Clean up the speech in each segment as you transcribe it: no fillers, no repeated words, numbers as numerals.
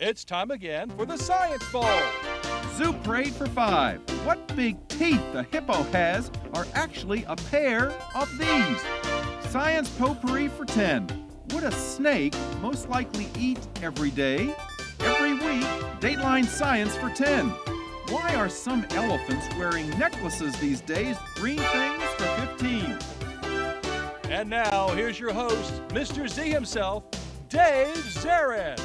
It's time again for the Science Bowl. Zoo Parade for 5. What big teeth the hippo has are actually a pair of these. Science Potpourri for 10. Would a snake most likely eat every day? Every week, Dateline Science for 10. Why are some elephants wearing necklaces these days? Green things for 15. And now, here's your host, Mr. Z himself, Dave Zarin.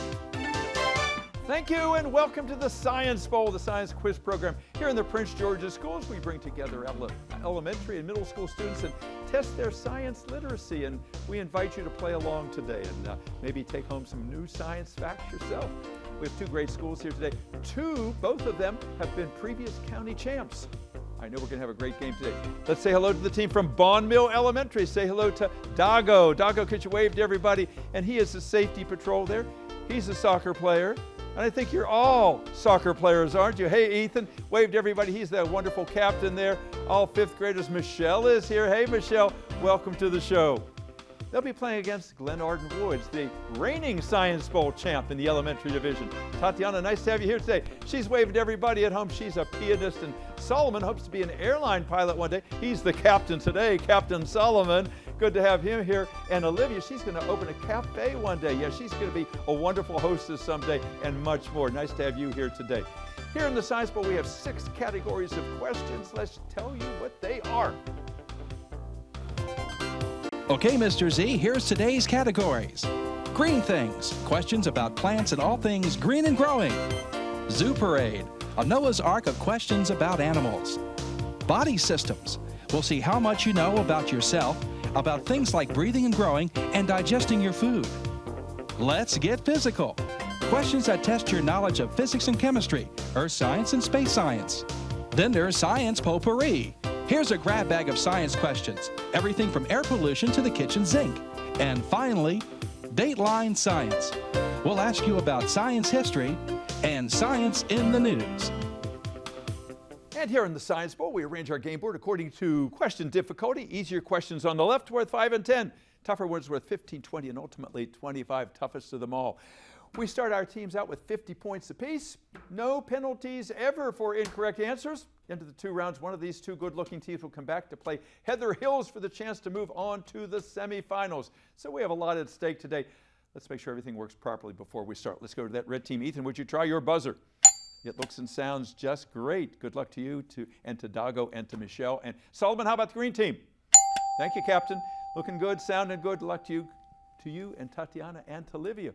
Thank you and welcome to the Science Bowl, the science quiz program. Here in the Prince George's schools, we bring together elementary and middle school students and test their science literacy. And we invite you to play along today and maybe take home some new science facts yourself. We have two great schools here today. Both of them have been previous county champs. I know we're going to have a great game today. Let's say hello to the team from Bond Mill Elementary. Say hello to Dago. Dago, could you wave to everybody? And he is the safety patrol there. He's a soccer player. And I think you're all soccer players, aren't you? Hey, Ethan, wave to everybody. He's that wonderful captain there. All fifth graders. Michelle is here. Hey, Michelle, welcome to the show. They'll be playing against Glenarden Woods, the reigning Science Bowl champ in the elementary division. Tatiana, nice to have you here today. She's waving to everybody at home. She's a pianist, and Solomon hopes to be an airline pilot one day. He's the captain today, Captain Solomon. Good to have him here. And Olivia, she's going to open a cafe one day. Yeah, she's going to be a wonderful hostess someday, and much more. Nice to have you here today. Here in the Science Bowl, we have 6 categories of questions. Let's tell you what they are. Okay, Mr. Z, here's today's categories. Green things, questions about plants and all things green and growing. Zoo Parade, a Noah's Ark of questions about animals. Body systems, we'll see how much you know about yourself, about things like breathing and growing and digesting your food. Let's get physical. Questions that test your knowledge of physics and chemistry, earth science and space science. Then there's Science Potpourri. Here's a grab bag of science questions, everything from air pollution to the kitchen sink. And finally, Dateline Science. We'll ask you about science history and science in the news. And here in the Science Bowl, we arrange our game board according to question difficulty. Easier questions on the left worth 5 and 10. Tougher ones worth 15, 20, and ultimately 25, toughest of them all. We start our teams out with 50 points apiece. No penalties ever for incorrect answers. Into the 2 rounds, one of these 2 good-looking teams will come back to play Heather Hills for the chance to move on to the semifinals. So we have a lot at stake today. Let's make sure everything works properly before we start. Let's go to that red team. Ethan, would you try your buzzer? It looks and sounds just great. Good luck to you, and to Dago, and to Michelle. And Solomon, how about the green team? Thank you, Captain. Looking good, sounding good. Luck to you, and Tatiana, and to Olivia.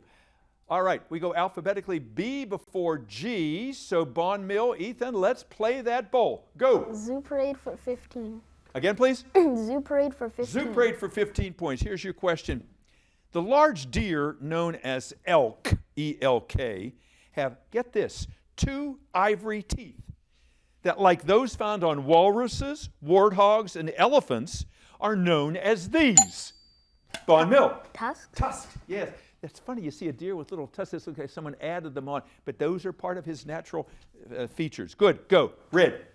All right, we go alphabetically B before G. So Bond Mill, Ethan, let's play that bowl. Go. Zoo Parade for 15. Again, please. Zoo Parade for 15. Zoo Parade for 15 points. Here's your question. The large deer known as elk, E-L-K, have, get this, 2 ivory teeth that, like those found on walruses, warthogs, and elephants, are known as these. Bond Mill. Tusks? Tusks, yes. It's funny, you see a deer with little tusks. It looks like someone added them on, but those are part of his natural features. Good, go. Red.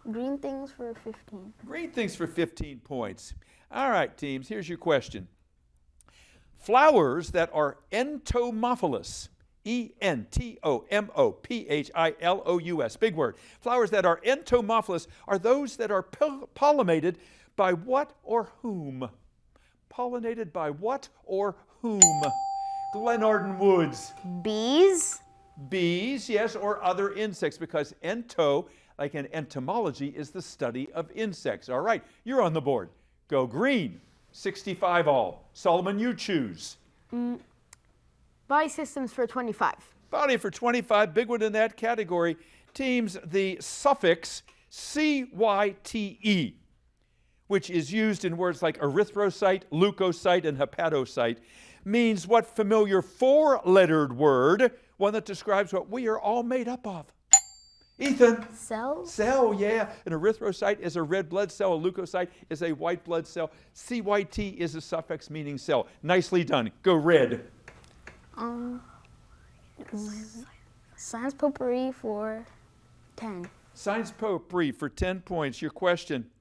Green things for 15. Green things for 15 points. All right, teams, here's your question. Flowers that are entomophilous, E-N-T-O-M-O-P-H-I-L-O-U-S, big word. Flowers that are entomophilous are those that are pollinated by what or whom? Pollinated by what or whom? Glenarden Woods. Bees? Bees, yes, or other insects, because ento, like in entomology, is the study of insects. All right, you're on the board. Go green. 65 all. Solomon, you choose. Body systems for 25. Body for 25, big one in that category. Teams, the suffix C-Y-T-E, which is used in words like erythrocyte, leukocyte, and hepatocyte, means what familiar 4-lettered word, one that describes what we are all made up of? Ethan? Cells? Cell, yeah. An erythrocyte is a red blood cell. A leukocyte is a white blood cell. CYT is a suffix meaning cell. Nicely done. Go red. Science Potpourri for 10. Science Potpourri for 10 points. Your question,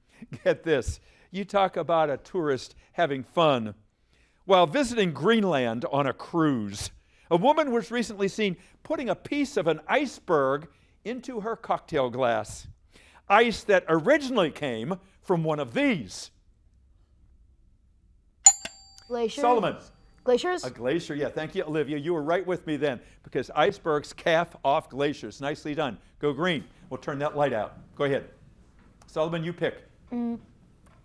get this. You talk about a tourist having fun. While visiting Greenland on a cruise, A woman was recently seen putting a piece of an iceberg into her cocktail glass. Ice that originally came from one of these. Glaciers. Solomon. Glaciers. A glacier, yeah. Thank you, Olivia. You were right with me then, because icebergs calf off glaciers. Nicely done. Go green. We'll turn that light out. Go ahead. Solomon, you pick.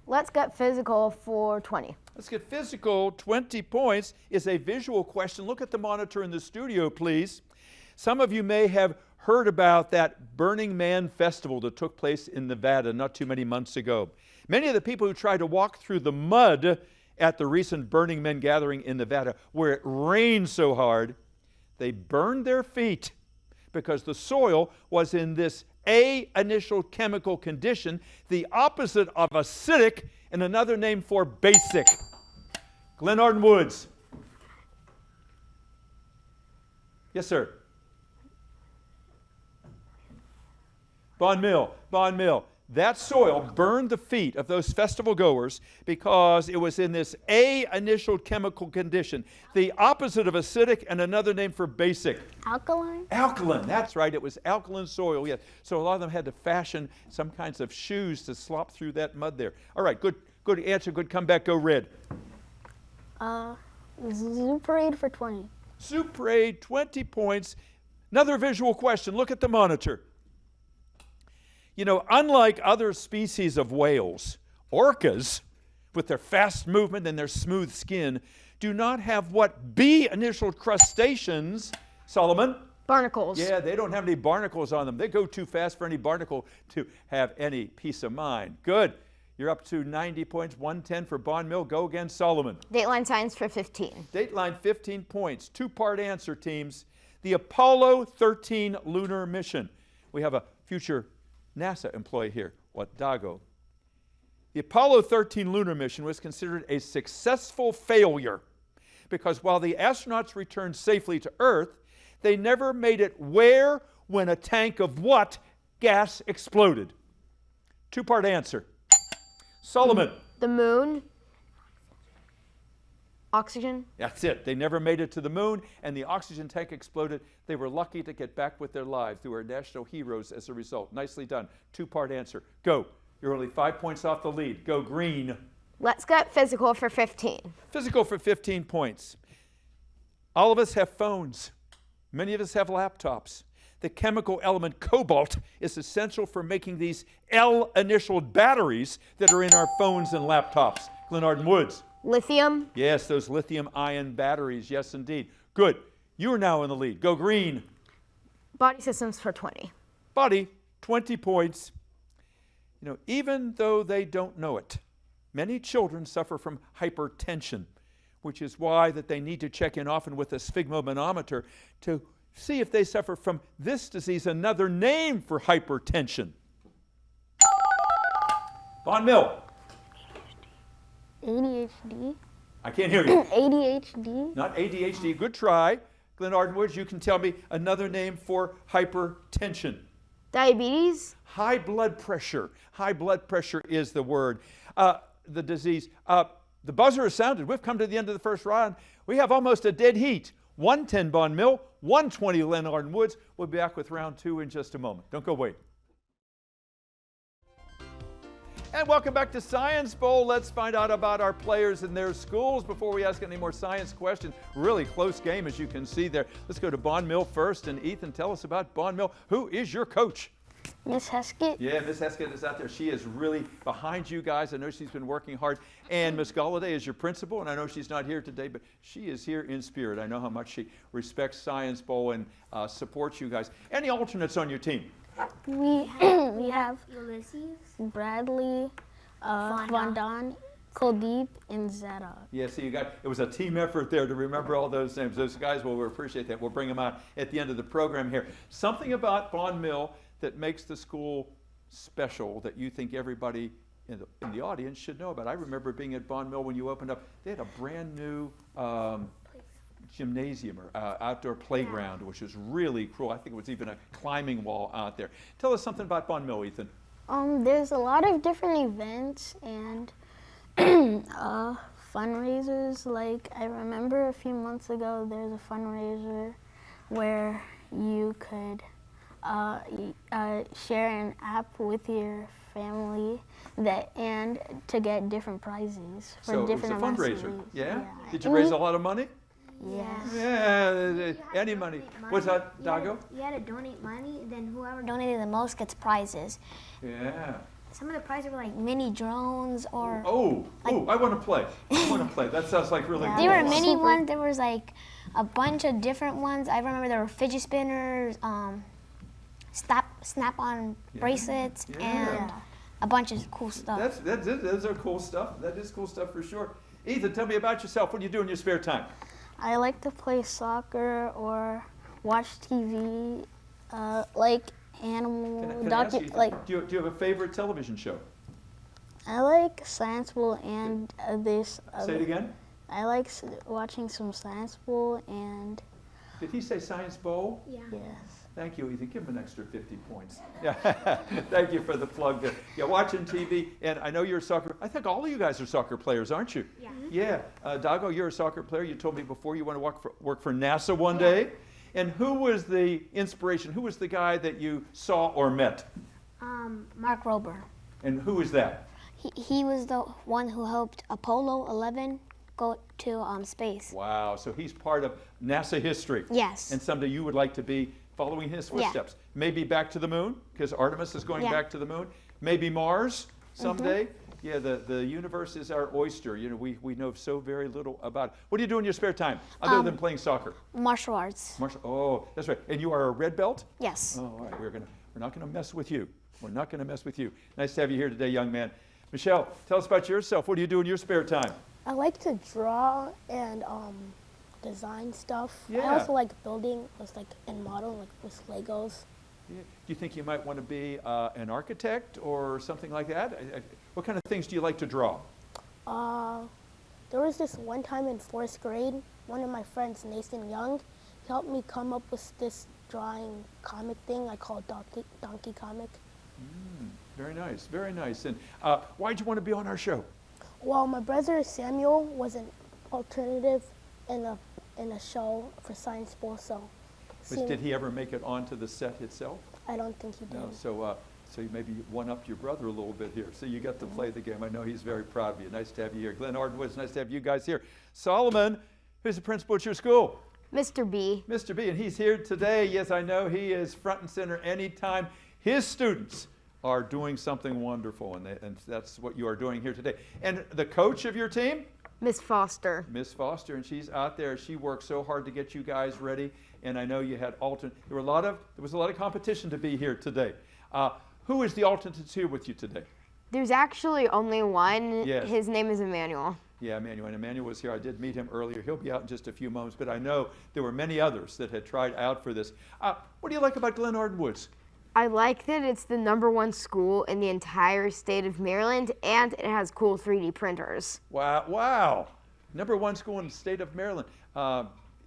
Let's get physical for 20. Let's get physical. 20 points is a visual question. Look at the monitor in the studio, please. Some of you may have heard about that Burning Man festival that took place in Nevada not too many months ago. Many of the people who tried to walk through the mud at the recent Burning Man gathering in Nevada, where it rained so hard, they burned their feet because the soil was in this A initial chemical condition, the opposite of acidic and another name for basic. Glenarden Woods. Yes, sir. Bond Mill. That soil burned the feet of those festival goers because it was in this A initial chemical condition, the opposite of acidic and another name for basic. Alkaline? Alkaline, that's right. It was alkaline soil, yes. So a lot of them had to fashion some kinds of shoes to slop through that mud there. All right, good answer, good comeback. Go red. Zoo parade for 20. Zoo parade, 20 points. Another visual question. Look at the monitor. You know, unlike other species of whales, orcas, with their fast movement and their smooth skin, do not have what B initial crustaceans, Solomon? Barnacles. Yeah, they don't have any barnacles on them. They go too fast for any barnacle to have any peace of mind. Good. You're up to 90 points, 110 for Bond Mill. Go again, Solomon. Dateline science for 15. Dateline, 15 points. Two-part answer, teams. The Apollo 13 lunar mission. We have a future NASA employee here, Dago. The Apollo 13 lunar mission was considered a successful failure because while the astronauts returned safely to Earth, they never made it where when a tank of what gas exploded? Two-part answer. Solomon. The moon. Oxygen. That's it. They never made it to the moon, and the oxygen tank exploded. They were lucky to get back with their lives. They were national heroes as a result. Nicely done. Two-part answer. Go. You're only 5 points off the lead. Go green. Let's get physical for 15. Physical for 15 points. All of us have phones. Many of us have laptops. The chemical element cobalt is essential for making these L-initialed batteries that are in our phones and laptops. Glenarden Woods. Lithium. Yes, those lithium-ion batteries. Yes, indeed. Good. You are now in the lead. Go green. Body systems for 20. Body, 20 points. You know, even though they don't know it, many children suffer from hypertension, which is why that they need to check in often with a sphygmomanometer to see if they suffer from this disease, another name for hypertension. Bond Mill. ADHD? I can't hear you. ADHD? Not ADHD. Good try. Glenarden Woods, you can tell me another name for hypertension. Diabetes. High blood pressure. High blood pressure is the word. The disease. The buzzer has sounded. We've come to the end of the first round. We have almost a dead heat. 110 Bond Mill, 120 Glenarden Woods. We'll be back with round two in just a moment. Don't go away. And welcome back to Science Bowl. Let's find out about our players and their schools before we ask any more science questions. Really close game, as you can see there. Let's go to Bond Mill first. And Ethan, tell us about Bond Mill. Who is your coach? Miss Heskett? Yeah, Miss Heskett is out there. She is really behind you guys. I know she's been working hard. And Miss Galladay is your principal, and I know she's not here today, but she is here in spirit. I know how much she respects Science Bowl and supports you guys. Any alternates on your team? We have Ulysses, Bradley, Von Don, Kuldeep, and Zadok. Yeah, see, it was a team effort there to remember all those names. Those guys, well, we appreciate that. We'll bring them out at the end of the program here. Something about Bond Mill that makes the school special that you think everybody in the audience should know about. I remember being at Bond Mill when you opened up. They had a brand new gymnasium or outdoor playground, which was really cool. I think it was even a climbing wall out there. Tell us something about Bond Mill, Ethan. There's a lot of different events, and fundraisers. Like, I remember a few months ago, there's a fundraiser where you could share an app with your family and to get different prizes for So different it was a amounts of fundraiser, leaves. yeah? Did you raise a lot of money? Yes. Yeah, any money. What's that, Dago? You had to donate money, then whoever donated the most gets prizes. Yeah. Some of the prizes were like mini drones or... Oh, I want to play. I want to play. That sounds like really They were cool. mini ones. There was like a bunch of different ones. I remember there were fidget spinners, snap-on bracelets, and a bunch of cool stuff. Those are cool stuff. That is cool stuff for sure. Ethan, tell me about yourself. What do you do in your spare time? I like to play soccer or watch TV, like animal Can I ask you, like. do you have a favorite television show? I like Science Bowl and this. Say it again. I like watching some Science Bowl and. Did he say Science Bowl? Yeah. Yes. Thank you, Ethan. Give him an extra 50 points. Yeah. Thank you for the plug there. Yeah, watching TV, and I know you're a soccer. I think all of you guys are soccer players, aren't you? Yeah. Yeah. Dago, you're a soccer player. You told me before you want to work for NASA one day. And who was the inspiration? Who was the guy that you saw or met? Mark Rober. And who is that? He was the one who helped Apollo 11 go to space. Wow. So he's part of NASA history. Yes. And someday you would like to be following his footsteps. Maybe back to the moon, because Artemis is going back to the moon. Maybe Mars someday. Yeah, the universe is our oyster. You know, we know so very little about it. What do you do in your spare time, other than playing soccer? Martial arts. Oh, that's right. And you are a red belt? Yes. Oh, all right. We're not going to mess with you. We're not going to mess with you. Nice to have you here today, young man. Michelle, tell us about yourself. What do you do in your spare time? I like to draw and design stuff. Yeah. I also like building and modeling with Legos. Yeah. Do you think you might want to be an architect or something like that? What kind of things do you like to draw? There was this one time in 4th grade, one of my friends, Nathan Young, he helped me come up with this drawing comic thing I call Donkey Comic. Very nice, very nice. And why'd you want to be on our show? Well, my brother Samuel was an alternative in a show for Science Bowl, so. Did he ever make it onto the set itself? I don't think he did. No, so you maybe one-upped your brother a little bit here. So you got to play the game. I know he's very proud of you. Nice to have you here. Glenarden Woods, nice to have you guys here. Solomon, who's the principal at your school? Mr. B. Mr. B, and he's here today. Yes, I know he is front and center anytime his students are doing something wonderful, and that's what you are doing here today. And the coach of your team? Miss Foster. Miss Foster, and she's out there. She worked so hard to get you guys ready, and I know you had alternate. There was a lot of competition to be here today. Who is the alternates here with you today? There's actually only one. Yes. His name is Emmanuel. Yeah, Emmanuel. And Emmanuel was here. I did meet him earlier. He'll be out in just a few moments, but I know there were many others that had tried out for this. What do you like about Glenarden Woods? I like that it's the #1 school in the entire state of Maryland, and it has cool 3D printers. Wow, wow. #1 school in the state of Maryland.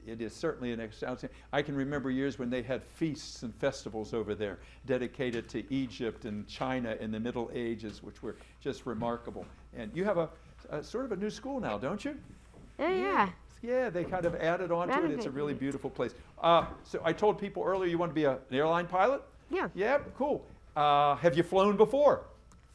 It is certainly an outstanding. I can remember years when they had feasts and festivals over there dedicated to Egypt and China in the Middle Ages, which were just remarkable. And you have a sort of a new school now, don't you? Yeah. Yeah, they kind of added on to it. It's a really beautiful place. So I told people earlier you want to be an airline pilot? Yeah. Yeah, cool. Have you flown before?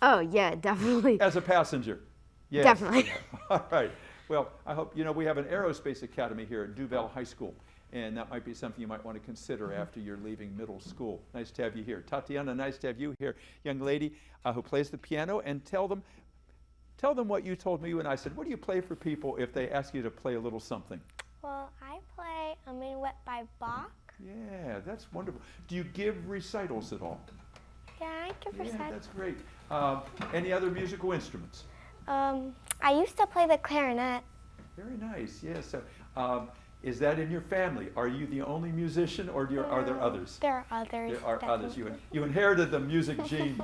Oh, yeah, definitely. As a passenger? Yes. Definitely. All right. Well, I hope, we have an aerospace academy here at Duval High School, and that might be something you might want to consider after you're leaving middle school. Nice to have you here. Tatiana, nice to have you here, young lady who plays the piano, and tell them what you told me when I said, what do you play for people if they ask you to play a little something? Well, I play A Minuet by Bach. Yeah, that's wonderful. Do you give recitals at all? Yeah, I give recitals. Yeah, that's great. Any other musical instruments? I used to play the clarinet. Very nice, yes. Is that in your family? Are you the only musician, or are there others? There are others. There are others. You inherited the music gene.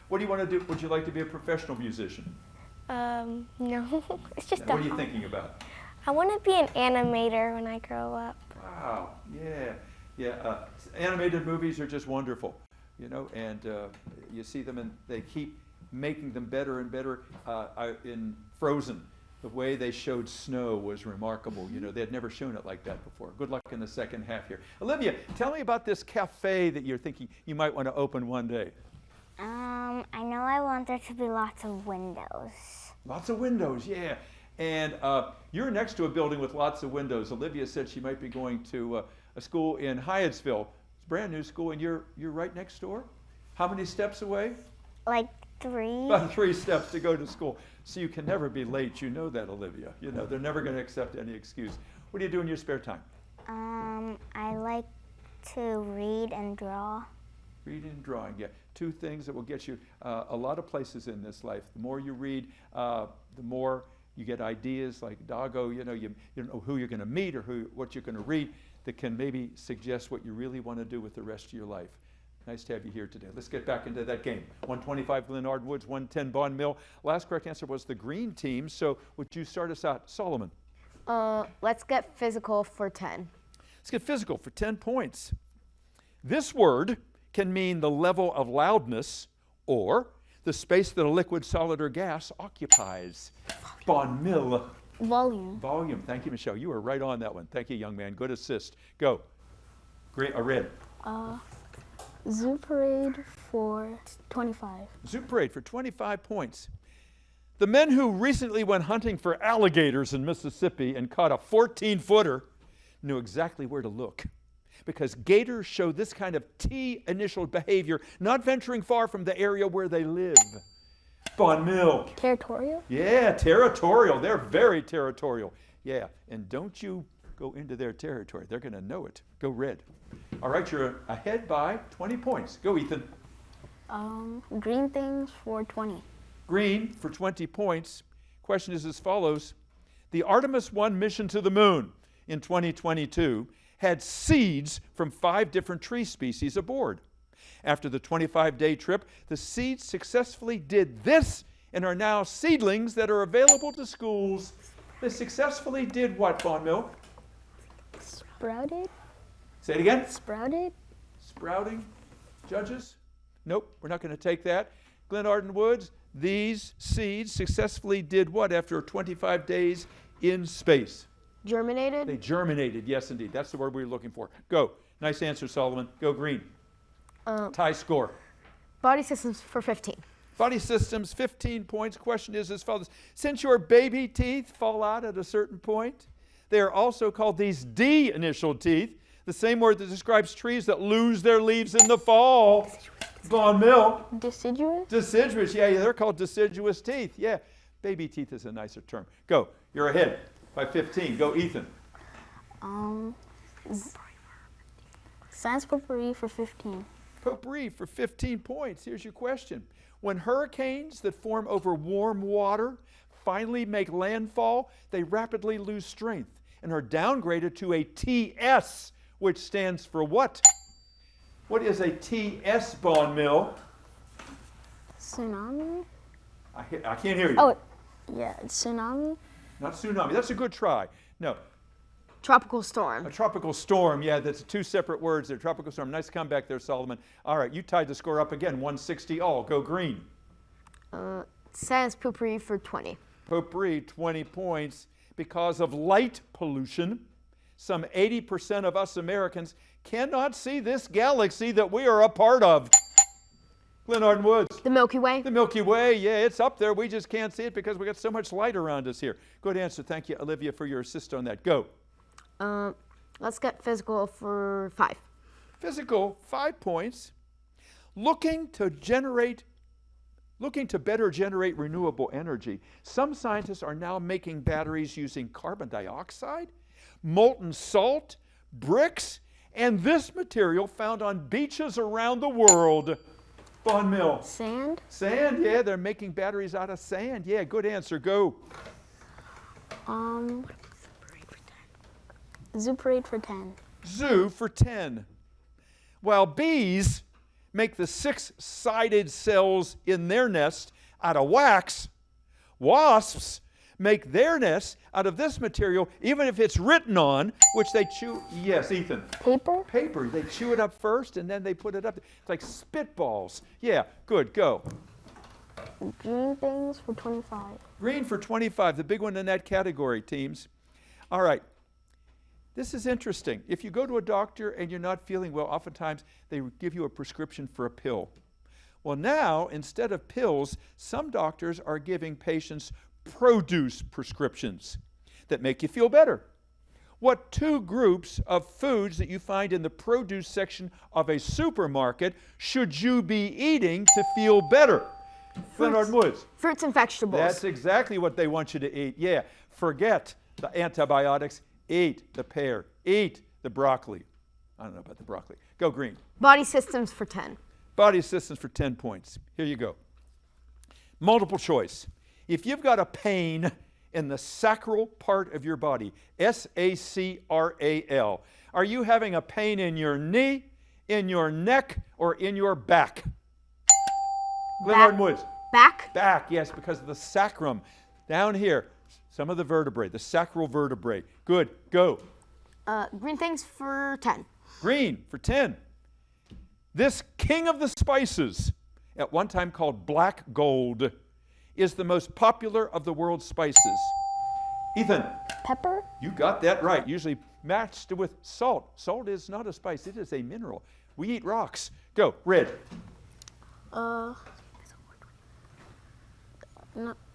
What do you want to do? Would you like to be a professional musician? No. It's just What are you thinking about? I want to be an animator when I grow up. Wow, yeah. Yeah, animated movies are just wonderful, and you see them and they keep making them better and better. In Frozen, The way they showed snow was remarkable. You know, they had never shown it like that before. Good luck in the second half here. Olivia, tell me about this cafe that you're thinking you might want to open one day. I know I want there to be lots of windows. Lots of windows, yeah. And you're next to a building with lots of windows. Olivia said she might be going to a school in Hyattsville. It's a brand new school, and you're right next door? How many steps away? Like 3. About 3 steps to go to school. So you can never be late. You know that, Olivia. You know, they're never going to accept any excuse. What do you do in your spare time? I like to read and draw. Reading and drawing, yeah. 2 things that will get you a lot of places in this life. The more you read, the more you get ideas like Dago, you don't know who you're going to meet or what you're going to read that can maybe suggest what you really want to do with the rest of your life. Nice to have you here today. Let's get back into that game. 125 Glenarden Woods, 110 Bond Mill. Last correct answer was the green team. So would you start us out, Solomon? Let's get physical for 10. Let's get physical for 10 points. This word can mean the level of loudness or the space that a liquid, solid, or gas occupies. Bond Mill. Volume. Volume. Thank you, Michelle. You were right on that one. Thank you, young man. Good assist. Go. Great. Red. Zoo parade for 25. Zoo parade for 25 points. The men who recently went hunting for alligators in Mississippi and caught a 14-footer knew exactly where to look, because gators show this kind of T-initial behavior, not venturing far from the area where they live. Bond Mill. Territorial? Yeah, territorial. They're very territorial. Yeah, and don't you go into their territory. They're going to know it. Go red. All right, you're ahead by 20 points. Go, Ethan. Green things for 20. Green for 20 points. Question is as follows. The Artemis 1 mission to the moon in 2022 had seeds from 5 different tree species aboard. After the 25-day trip, the seeds successfully did this and are now seedlings that are available to schools. They successfully did what, Bond Mill? Sprouted? Say it again. Sprouted? Sprouting. Judges? Nope, we're not going to take that. Glenarden Woods, these seeds successfully did what after 25 days in space? Germinated? They germinated, yes indeed. That's the word we were looking for. Go. Nice answer, Solomon. Go green. Tie score. Body systems for 15. Body systems, 15 points. Question is as follows. Since your baby teeth fall out at a certain point, they are also called these D initial teeth, the same word that describes trees that lose their leaves in the fall. Bond Mill. Deciduous? Deciduous, yeah, they're called deciduous teeth. Yeah, baby teeth is a nicer term. Go. You're ahead by 15. Go, Ethan. Science potpourri for 15. Potpourri for 15 points. Here's your question. When hurricanes that form over warm water finally make landfall, they rapidly lose strength and are downgraded to a TS, which stands for what? What is a TS, Bond Mill? Tsunami? I can't hear you. Oh, yeah, tsunami? Not tsunami. That's a good try. No. Tropical storm. A tropical storm. Yeah, that's 2 separate words there. Tropical storm. Nice comeback there, Solomon. All right, you tied the score up again. 160 all. Go green. Science potpourri for 20. Potpourri, 20 points. Because of light pollution, some 80% of us Americans cannot see this galaxy that we are a part of. Glenarden Woods. The Milky Way. The Milky Way, yeah, it's up there. We just can't see it because we got so much light around us here. Good answer. Thank you, Olivia, for your assist on that. Go. Let's get physical for 5. Physical, 5 points. Looking to better generate renewable energy, some scientists are now making batteries using carbon dioxide, molten salt, bricks, and this material found on beaches around the world. Bond Mill. Sand? Sand, yeah, they're making batteries out of sand. Yeah, good answer. Go. Zoo parade for 10. Zoo for 10. While bees make the 6-sided cells in their nest out of wax, wasps make their nests out of this material, even if it's written on, which they chew. Yes, Ethan. Paper? Paper. They chew it up first and then they put it up. It's like spitballs. Yeah, good. Go. Green things for 25. Green for 25, the big one in that category, teams. All right. This is interesting. If you go to a doctor and you're not feeling well, oftentimes they give you a prescription for a pill. Well, now, instead of pills, some doctors are giving patients produce prescriptions that make you feel better. What two groups of foods that you find in the produce section of a supermarket should you be eating to feel better? Glenarden Woods. Fruits and vegetables. That's exactly what they want you to eat. Yeah, forget the antibiotics. Eat the pear. Eat the broccoli. I don't know about the broccoli. Go green. Body systems for 10. Body systems for 10 points. Here you go. Multiple choice. If you've got a pain in the sacral part of your body, S-A-C-R-A-L, are you having a pain in your knee, in your neck, or in your back? Glenarden Woods. Back? Back, yes, because of the sacrum. Down here, some of the vertebrae, the sacral vertebrae. Good, go. Green things for 10. Green for 10. This king of the spices, at one time called black gold, is the most popular of the world's spices. Ethan. Pepper? You got that right. Usually matched with salt. Salt is not a spice, it is a mineral. We eat rocks. Go, red.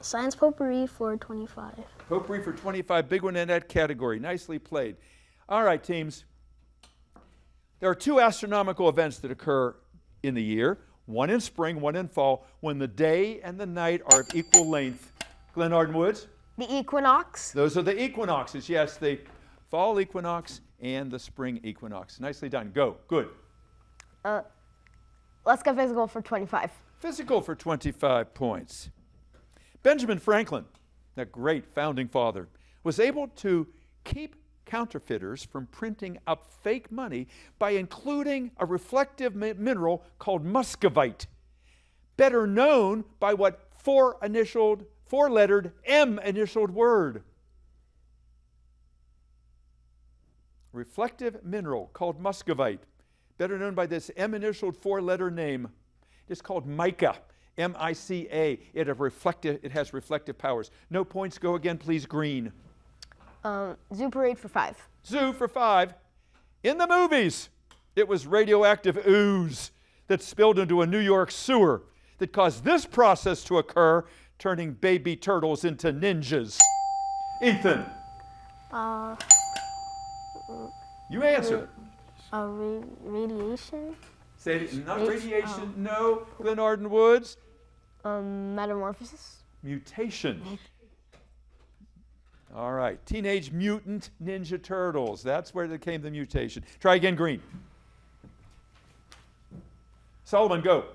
Science potpourri for 25. Potpourri for 25, big one in that category. Nicely played. All right, teams. There are two astronomical events that occur in the year, one in spring, one in fall, when the day and the night are of equal length. Glenarden Woods? The equinox. Those are the equinoxes, yes, the fall equinox and the spring equinox. Nicely done. Go. Good. Let's go physical for 25. Physical for 25 points. Benjamin Franklin, that great founding father, was able to keep counterfeiters from printing out fake money by including a reflective mineral called muscovite, better known by what four-lettered M-initialed word. Reflective mineral called muscovite, better known by this M-initialed four-letter name. It's called mica, M-I-C-A. It has reflective powers. No points. Go again, please. Green. Zoo parade for 5. Zoo for 5. In the movies, it was radioactive ooze that spilled into a New York sewer that caused this process to occur, turning baby turtles into ninjas. Ethan. You answer. Radiation? Say it. Not radiation. No. Glenarden Woods. Metamorphosis. Mutation. All right. Teenage Mutant Ninja Turtles. That's where there came the mutation. Try again, green. Solomon, go.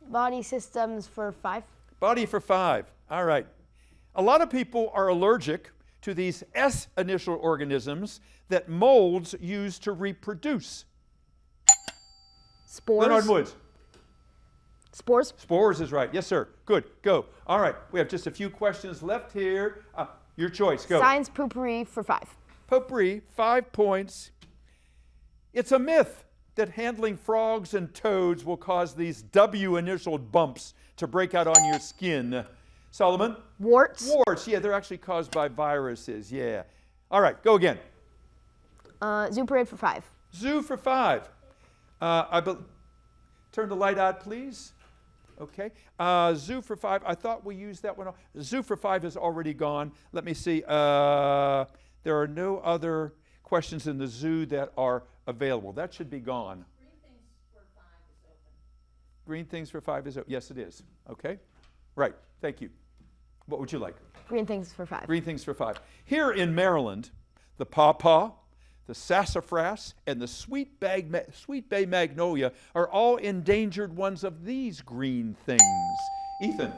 Body systems for 5. Body for 5. All right. A lot of people are allergic to these S-initial organisms that molds use to reproduce. Spores. Glenarden Woods. Spores. Spores is right. Yes, sir. Good. Go. All right. We have just a few questions left here. Your choice. Go. Science potpourri for 5. Potpourri, 5 points. It's a myth that handling frogs and toads will cause these W-initialed bumps to break out on your skin. Solomon? Warts. Warts. Yeah, they're actually caused by viruses. Yeah. All right. Go again. Zoo parade for 5. Zoo for 5. Turn the light out, please. Okay. Zoo for 5. I thought we used that one. Zoo for 5 is already gone. Let me see. There are no other questions in the zoo that are available. That should be gone. Green things for 5 is open. Green things for 5 is open. Yes, it is. Okay. Right. Thank you. What would you like? Green things for 5. Green things for 5. Here in Maryland, the pawpaw, the sassafras, and the sweet bay magnolia are all endangered ones of these green things. Ethan.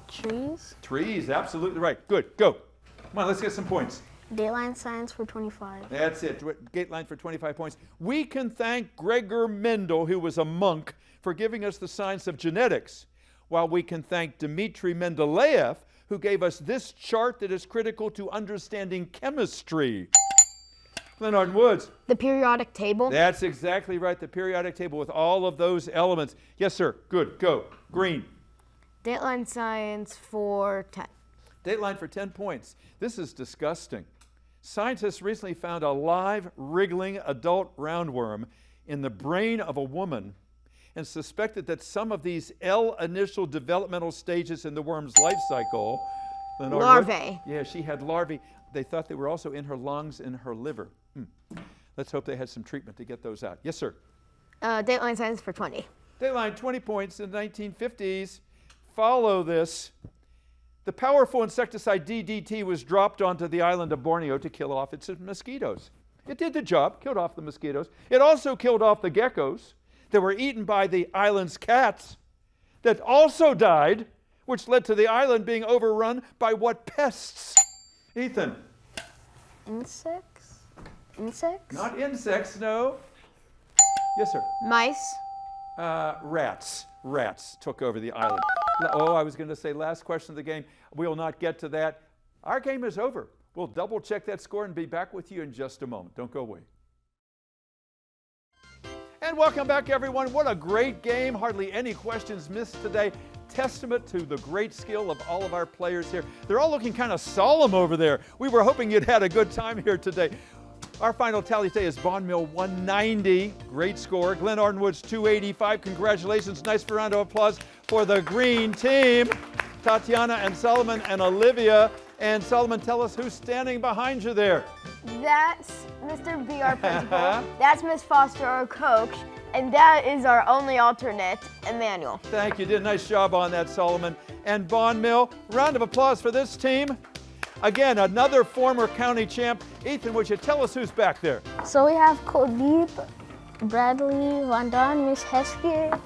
Trees. Trees, absolutely right. Good, go. Come on, let's get some points. Dateline science for 25. That's it, Dateline for 25 points. We can thank Gregor Mendel, who was a monk, for giving us the science of genetics, while we can thank Dmitry Mendeleev, who gave us this chart that is critical to understanding chemistry. Glenarden Woods. The periodic table. That's exactly right, the periodic table with all of those elements. Yes, sir. Good. Go. Green. Dateline science for 10. Dateline for 10 points. This is disgusting. Scientists recently found a live, wriggling adult roundworm in the brain of a woman and suspected that some of these L-initial developmental stages in the worm's life cycle. Larvae. Yeah, she had larvae. They thought they were also in her lungs and her liver. Let's hope they had some treatment to get those out. Yes, sir. Dateline science for 20. Dateline, 20 points in the 1950s. Follow this. The powerful insecticide DDT was dropped onto the island of Borneo to kill off its mosquitoes. It did the job, killed off the mosquitoes. It also killed off the geckos that were eaten by the island's cats that also died, which led to the island being overrun by what pests? Ethan. Insects? Insects? Not insects, no. Yes, sir. Mice. Rats. Rats took over the island. Oh, I was going to say last question of the game. We'll not get to that. Our game is over. We'll double check that score and be back with you in just a moment. Don't go away. And welcome back, everyone. What a great game. Hardly any questions missed today. Testament to the great skill of all of our players here. They're all looking kind of solemn over there. We were hoping you'd had a good time here today. Our final tally today is Bond Mill 190. Great score. Glenarden Woods 285. Congratulations. Nice round of applause for the green team. Tatiana and Solomon and Olivia. And Solomon, tell us who's standing behind you there. That's Mr. B, our principal. That's Miss Foster, our coach. And that is our only alternate, Emmanuel. Thank you. Did a nice job on that, Solomon. And Bond Mill, round of applause for this team. Again, another former county champ. Ethan, would you tell us who's back there? So we have Kuldeep, Bradley, Van Don, Miss Heskey,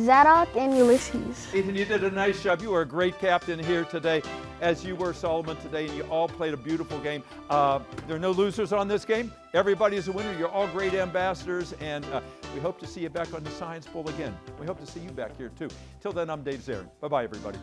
Zadok, and Ulysses. Ethan, you did a nice job. You were a great captain here today, as you were, Solomon, today, and you all played a beautiful game. There are no losers on this game. Everybody is a winner. You're all great ambassadors, and we hope to see you back on the Science Bowl again. We hope to see you back here, too. Till then, I'm Dave Zarin. Bye-bye, everybody.